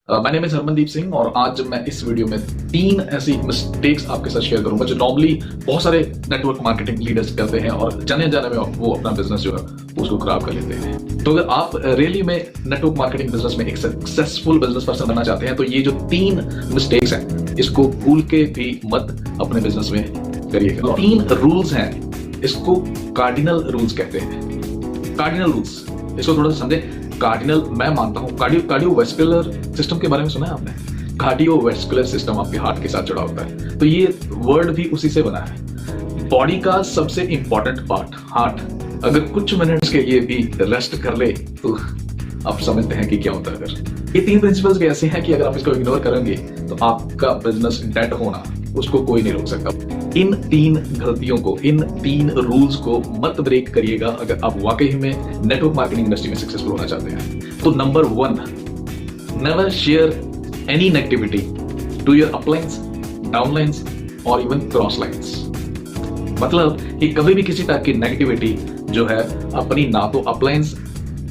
My name is Harmandeep Singh और आज मैं इस वीडियो में 3 ऐसी मिस्टेक्स आपके साथ शेयर करूंगा जो नॉर्मली बहुत सारे नेटवर्क मार्केटिंग लीडर्स करते हैं और जाने में वो अपना बिजनेस जो है उसको खराब कर लेते हैं। तो अगर आप रियली में नेटवर्क मार्केटिंग बिजनेस में एक सक्सेसफुल बिजनेस पर्सन बनना चाहते हैं तो ये जो 3 मिस्टेक्स हैं इसको भूल के भी मत अपने बिजनेस में करिएगा। 3 रूल्स हैं, इसको कार्डिनल रूल्स कहते हैं। कार्डिनल रूल्स, इसको थोड़ा सा समझें। कार्डिनल मैं मानता हूं कार्डियोवैस्कुलर सिस्टम के बारे में सुना है आपने? कार्डियोवैस्कुलर सिस्टम आपके हार्ट के साथ जुड़ा होता है, तो ये वर्ड भी उसी से बना है। बॉडी का सबसे इंपॉर्टेंट पार्ट हार्ट अगर कुछ मिनट्स के लिए भी रेस्ट कर ले तो आप समझते हैं कि क्या होता है। अगर ये 3 प्रिंसिपल्स भी ऐसे हैं कि अगर आप इसको इग्नोर करेंगे तो आपका बिजनेस डेड होना उसको कोई नहीं रोक सकता। इन 3 गलतियों को, इन 3 रूल्स को मत ब्रेक करिएगा अगर आप वाकई में नेटवर्क मार्केटिंग इंडस्ट्री में सक्सेसफुल होना चाहते हैं। तो number 1, never share any negativity to your uplines, downlines और इवन क्रॉस लाइंस। मतलब कि कभी भी किसी टाइप की नेगेटिविटी जो है अपनी ना तो अपलाइंस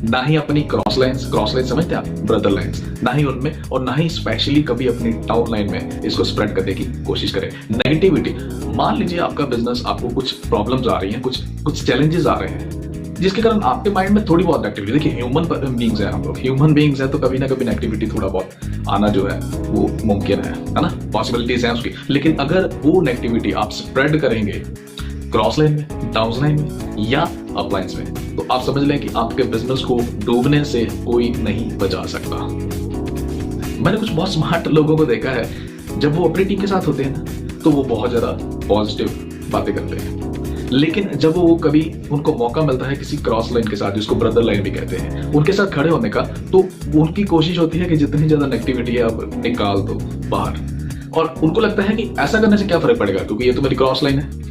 ना ही अपनी क्रॉस लाइंस समझते हैं आप, ब्रदर लाइंस, ना ही उनमें और ना ही स्पेशली कभी अपनी डाउन लाइन में इसको स्प्रेड करने की कोशिश करें। नेगेटिविटी, मान लीजिए आपका बिजनेस, आपको कुछ प्रॉब्लम्स आ रही हैं, कुछ चैलेंजेस आ रहे हैं जिसके कारण आपके माइंड में थोड़ी बहुत नेगेटिविटी, देखिए ह्यूमन बीइंग्स है हम लोग, ह्यूमन बीइंग्स है तो कभी ना कभी नेगेटिविटी थोड़ा बहुत आना जो है वो मुमकिन है ना, पॉसिबिलिटीज हैं उसकी। लेकिन अगर वो नेगेटिविटी आप स्प्रेड करेंगे क्रॉस लाइन में, डाउन लाइन में या अपलाइंस में, तो आप समझ लें कि आपके बिजनेस को डूबने से कोई नहीं बचा सकता। मैंने कुछ बहुत स्मार्ट लोगों को देखा है, जब वो अपनी टीम के साथ होते हैं ना तो वो बहुत ज्यादा पॉजिटिव बातें करते हैं, लेकिन जब वो कभी उनको मौका मिलता है किसी क्रॉस लाइन के साथ, जिसको ब्रदर लाइन भी कहते हैं, उनके साथ खड़े होने का, तो उनकी कोशिश होती है कि जितनी ज्यादा नेगेटिविटी है अब निकाल दो बाहर। और उनको लगता है कि ऐसा करने से क्या फर्क पड़ेगा क्योंकि ये तो मेरी क्रॉस लाइन है,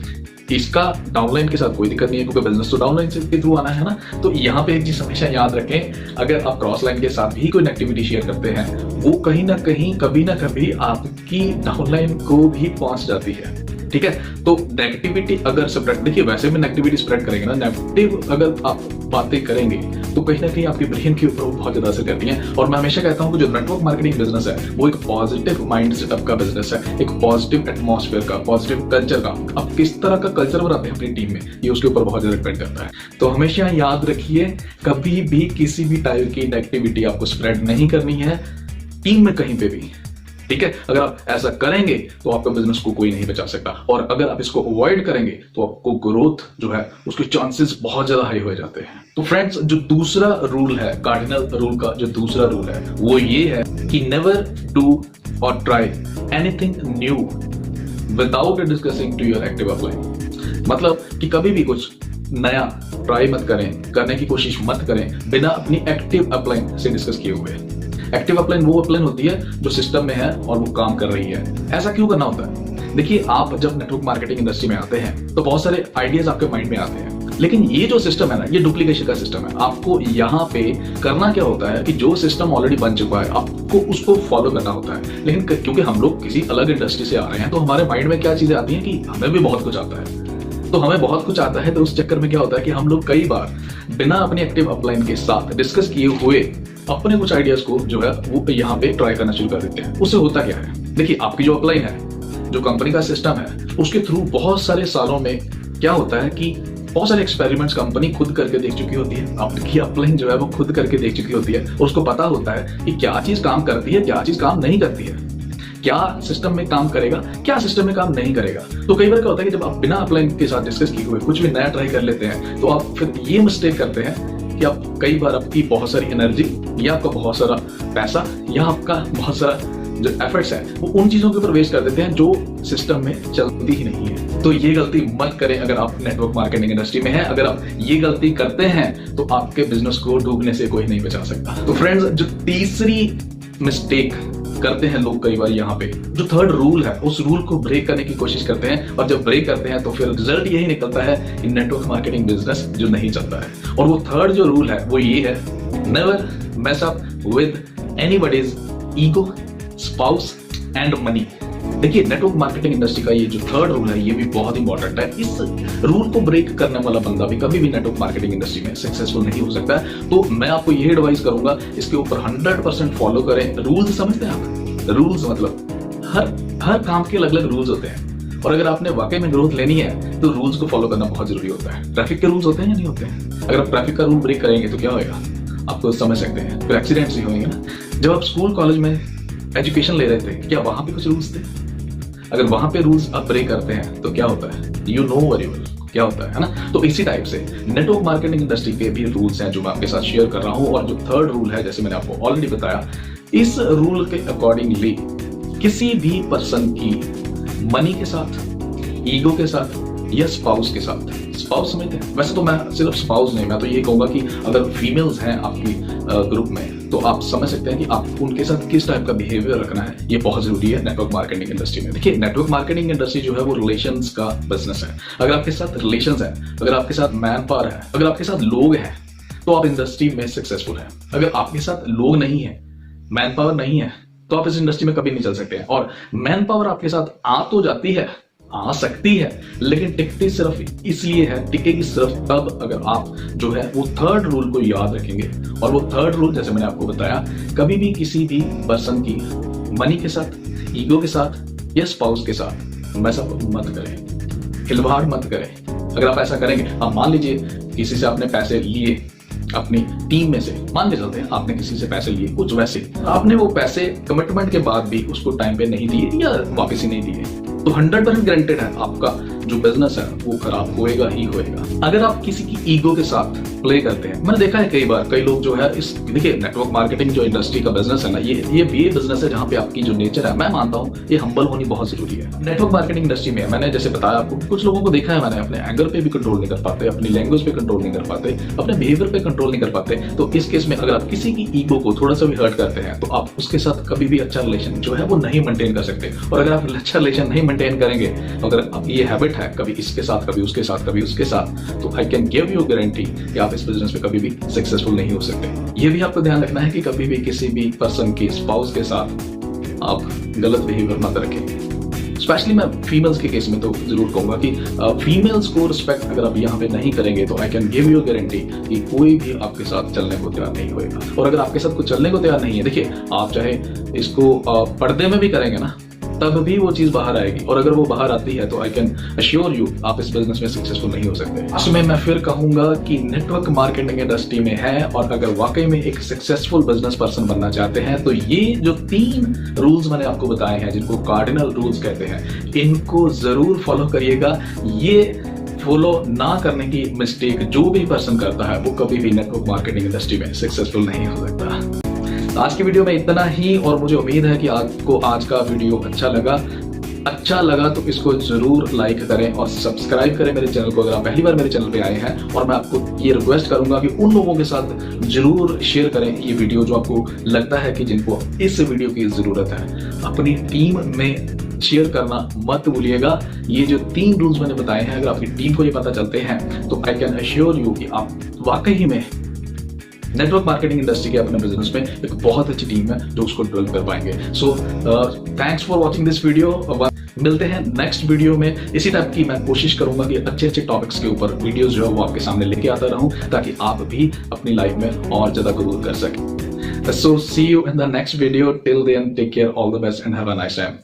इसका डाउनलाइन के साथ कोई दिक्कत नहीं है क्योंकि बिजनेस तो डाउनलाइन के थ्रू आना है ना। तो यहाँ पे एक चीज हमेशा याद रखें, अगर आप क्रॉस लाइन के साथ भी कोई नेगेटिविटी शेयर करते हैं वो कहीं ना कहीं कभी ना कभी आपकी डाउनलाइन को भी पहुंच जाती है, ठीक है। तो नेगेटिविटी अगर स्प्रेड, देखिए वैसे में नेगेटिविटी स्प्रेड करेंगे ना, नेगेटिव अगर आप बातें करेंगे तो कहीं ना कहीं आपकी ब्रेन के ऊपर बहुत ज्यादा असर करती है। और मैं हमेशा कहता हूं कि जो नेटवर्क मार्केटिंग बिजनेस है वो एक पॉजिटिव माइंड सेटअप का बिजनेस है, एक पॉजिटिव एटमॉस्फेयर का, पॉजिटिव कल्चर का। आप किस तरह का कल्चर बनाते हैं अपनी टीम में, ये उसके ऊपर बहुत ज्यादा डिपेंड करता है। तो हमेशा याद रखिए, कभी भी किसी भी टाइप की नेगेटिविटी आपको स्प्रेड नहीं करनी है टीम में कहीं पे भी, ठीक है। अगर आप ऐसा करेंगे तो आपका बिजनेस को कोई नहीं बचा सकता, और अगर आप इसको अवॉइड करेंगे तो आपको ग्रोथ जो है उसके चांसेस बहुत ज्यादा हाई हो जाते हैं। तो फ्रेंड्स, जो दूसरा रूल है, कार्डिनल रूल का जो दूसरा रूल है वो ये है कि नेवर डू और try anything new without discussing to your active upline. मतलब कि कभी भी कुछ नया ट्राई मत करें, करने की कोशिश मत करें बिना अपनी एक्टिव अपलाइन से डिस्कस किए हुए। एक्टिव अपलाइन वो अपलाइन होती है जो सिस्टम में है और वो काम कर रही है। ऐसा क्यों करना होता है? देखिए, आप जब नेटवर्क मार्केटिंग इंडस्ट्री में आते हैं तो बहुत सारे आइडियाज आपके माइंड में आते हैं, लेकिन ये जो सिस्टम है ना, ये डुप्लीकेशन का सिस्टम है। आपको यहाँ पे करना क्या होता है कि जो सिस्टम ऑलरेडी बन चुका है आपको उसको फॉलो करना होता है। लेकिन क्योंकि हम लोग किसी अलग इंडस्ट्री से आ रहे हैं तो हमारे माइंड में क्या चीजें आती हैं कि हमें भी बहुत कुछ आता है, तो हमें बहुत कुछ आता है, तो उस चक्कर में क्या होता है कि हम लोग कई बार बिना अपनी एक्टिव अपलाइन के साथ डिस्कस किए हुए अपने कुछ आइडियाज को जो है वो यहाँ पे ट्राई करना शुरू कर देते हैं। उससे होता क्या है, देखिए आपकी जो अपलाइन है, जो कंपनी का सिस्टम है, उसके थ्रू बहुत सारे सालों में क्या होता है कि बहुत सारे एक्सपेरिमेंट्स कंपनी खुद करके देख चुकी होती है, आपकी अपलाइन जो है वो खुद करके देख चुकी होती है, और उसको पता होता है कि क्या चीज काम करती है, क्या चीज काम नहीं करती है, क्या सिस्टम में काम करेगा, क्या सिस्टम में काम नहीं करेगा। तो कई बार क्या होता है कि जब आप बिना अपलाइन के साथ डिस्कस किए हुए कुछ भी नया ट्राई कर लेते हैं तो आप फिर ये मिस्टेक करते हैं कि आप कई बार आपकी बहुत सारी एनर्जी या आपका बहुत सारा पैसा या आपका बहुत सारा जो एफर्ट्स है वो उन चीजों के ऊपर वेस्ट कर देते हैं जो सिस्टम में चलती ही नहीं है। तो ये गलती मत करें अगर आप नेटवर्क मार्केटिंग इंडस्ट्री में हैं। अगर आप ये गलती करते हैं तो आपके बिजनेस को डूबने से कोई नहीं बचा सकता। तो फ्रेंड्स, जो तीसरी मिस्टेक करते हैं लोग कई बार, यहाँ पे जो थर्ड रूल है उस रूल को ब्रेक करने की कोशिश करते हैं, और जब ब्रेक करते हैं तो फिर रिजल्ट यही निकलता है कि नेटवर्क मार्केटिंग बिजनेस जो नहीं चलता है। और वो थर्ड जो रूल है वो ये है, never mess up with anybody's ego, spouse and money. देखिए, नेटवर्क मार्केटिंग इंडस्ट्री का ये जो थर्ड रूल है, ये भी बहुत इंपॉर्टेंट है। इस रूल को ब्रेक करने वाला बंदा भी कभी भी नेटवर्क मार्केटिंग इंडस्ट्री में सक्सेसफुल नहीं हो सकता है। तो मैं आपको ये एडवाइस करूंगा, इसके ऊपर 100% फॉलो करें। रूल्स समझते हैं आप? रूल्स मतलब हर काम के अलग अलग रूल्स होते हैं, और अगर आपने वाकई में ग्रोथ लेनी है तो रूल्स को फॉलो करना बहुत जरूरी होता है। ट्रैफिक के रूल्स होते हैं या नहीं होते हैं? अगर आप ट्रैफिक का रूल ब्रेक करेंगे तो क्या होगा, आपको समझ सकते हैं, फिर एक्सीडेंट्स ही होंगे ना। जब आप स्कूल कॉलेज में एजुकेशन ले रहे थे, क्या वहां पे कुछ रूल्स थे? अगर वहां पे रूल्स आप ब्रेक करते हैं तो क्या होता है, यू नो वेरी वेल क्या होता है ना। तो इसी टाइप से नेटवर्क मार्केटिंग इंडस्ट्री के भी रूल्स हैं जो मैं आपके साथ शेयर कर रहा हूं। और जो थर्ड रूल है, जैसे मैंने आपको ऑलरेडी बताया, इस रूल के अकॉर्डिंगली किसी भी पर्सन की मनी के साथ, ईगो के साथ या स्पाउस के साथ, स्पाउस समझते हैं? वैसे तो मैं सिर्फ स्पाउस नहीं, मैं तो ये कहूंगा कि अगर फीमेल्स हैं आपकी ग्रुप में तो आप समझ सकते हैं कि आप उनके साथ किस टाइप का बिहेवियर रखना है। ये बहुत जरूरी है नेटवर्क मार्केटिंग इंडस्ट्री में। देखिए, नेटवर्क मार्केटिंग इंडस्ट्री जो है वो रिलेशंस का बिजनेस है। अगर आपके साथ रिलेशंस है, अगर आपके साथ मैन पावर है, अगर आपके साथ लोग हैं, तो आप इंडस्ट्री में सक्सेसफुल हैं। अगर आपके साथ लोग नहीं है, मैन पावर नहीं है, तो आप इस इंडस्ट्री में कभी नहीं चल सकते हैं। और मैन पावर आपके साथ आ तो जाती है, आ सकती है, लेकिन टिकती सिर्फ इसलिए है, टिकेगी सिर्फ तब अगर आप जो है वो थर्ड रूल को याद रखेंगे। और वो थर्ड रूल, जैसे मैंने आपको बताया, कभी भी किसी भी पर्सन की मनी के साथ, ईगो के साथ या स्पाउस के साथ वैसा मत करें, खिलवाड़ मत करें। अगर आप ऐसा करेंगे, आप मान लीजिए किसी से आपने पैसे लिए, अपनी टीम में से मान के चलते हैं, आपने किसी से पैसे लिए, कुछ वैसे आपने वो पैसे कमिटमेंट के बाद भी उसको टाइम पे नहीं दिए या वापस ही नहीं दिए, तो 100% गारंटेड है आपका जो बिजनेस है वो खराब होएगा ही होएगा। अगर आप किसी की ईगो के साथ प्ले करते हैं, मैंने देखा है कई बार, कई लोग जो है इस, देखिए नेटवर्क मार्केटिंग जो इंडस्ट्री का बिजनेस है ना, ये बिजनेस है जहां पे आपकी जो नेचर है, मैं मानता हूं ये हम्बल होनी बहुत जरूरी है। नेटवर्क मार्केटिंग इंडस्ट्री में मैंने जैसे बताया आपको, कुछ लोगों को देखा है मैंने, अपने एंगर पे भी कंट्रोल नहीं कर पाते, अपनी लैंग्वेज पे कंट्रोल नहीं कर पाते, अपने बिहेवियर पे कंट्रोल नहीं कर पाते। तो इस केस में अगर आप किसी की ईगो को थोड़ा सा भी हर्ट करते हैं तो आप उसके साथ कभी भी अच्छा रिलेशन जो है वो नहीं मेंटेन कर सकते। और अगर आप अच्छा रिलेशन नहीं मेंटेन करेंगे, अगर आप ये हैबिट है कभी इसके साथ, कभी उसके साथ, कभी उसके साथ, तो I can give you guarantee कि आप इस बिजनेस में कभी भी सक्सेसफुल नहीं हो सकते। ये भी आपको ध्यान रखना है कि कभी भी किसी भी पर्सन की स्पाउस के साथ आप गलत बिहेवियर मत रखें। स्पेशली मैं फीमेल्स के केस में तो जरूर कहूंगा कि फीमेल्स को रिस्पेक्ट अगर आप यहाँ पे नहीं करेंगे तो I can give you guarantee कि कोई भी आपके साथ चलने को तैयार नहीं होएगा। और अगर आपके साथ कुछ चलने को तैयार नहीं है, देखिए आप चाहे इसको पर्दे में भी करेंगे ना, तब भी वो चीज बाहर आएगी। और अगर वो बाहर आती है तो आई कैन अश्योर यू आप इस बिजनेस में सक्सेसफुल नहीं हो सकते। इसमें मैं फिर कहूंगा कि नेटवर्क मार्केटिंग इंडस्ट्री में है, और अगर वाकई में एक सक्सेसफुल बिजनेस पर्सन बनना चाहते हैं तो ये जो 3 रूल्स मैंने आपको बताए हैं, जिनको कार्डिनल रूल्स कहते हैं, इनको जरूर फॉलो करिएगा। ये फॉलो ना करने की मिस्टेक जो भी पर्सन करता है वो कभी भी नेटवर्क मार्केटिंग इंडस्ट्री में सक्सेसफुल नहीं हो सकता। आज की वीडियो में इतना ही, और मुझे उम्मीद है कि आपको आज का वीडियो अच्छा लगा तो इसको जरूर लाइक करें और सब्सक्राइब करें मेरे चैनल को अगर आप पहली बार मेरे चैनल पे आए हैं। और मैं आपको ये रिक्वेस्ट करूंगा कि उन लोगों के साथ जरूर शेयर करें ये वीडियो जो आपको लगता है कि जिनको इस वीडियो की जरूरत है। अपनी टीम में शेयर करना मत भूलिएगा। ये जो 3 रूल्स मैंने बताए हैं, अगर आपकी टीम को ये पता चलते हैं तो आई कैन अश्योर यू कि आप वाकई में नेटवर्क मार्केटिंग इंडस्ट्री के अपने बिजनेस में एक बहुत अच्छी टीम है जो उसको डेवलप कर पाएंगे। So thanks for watching this video. मिलते हैं नेक्स्ट वीडियो में। इसी टाइप की मैं कोशिश करूंगा कि अच्छे टॉपिक्स के ऊपर वीडियोस जो है वो आपके सामने लेके आता रहूं, ताकि आप भी अपनी लाइफ में और ज्यादा ग्रो कर सकें। So see you in the next video. Till then, take care, all the best and have a nice time.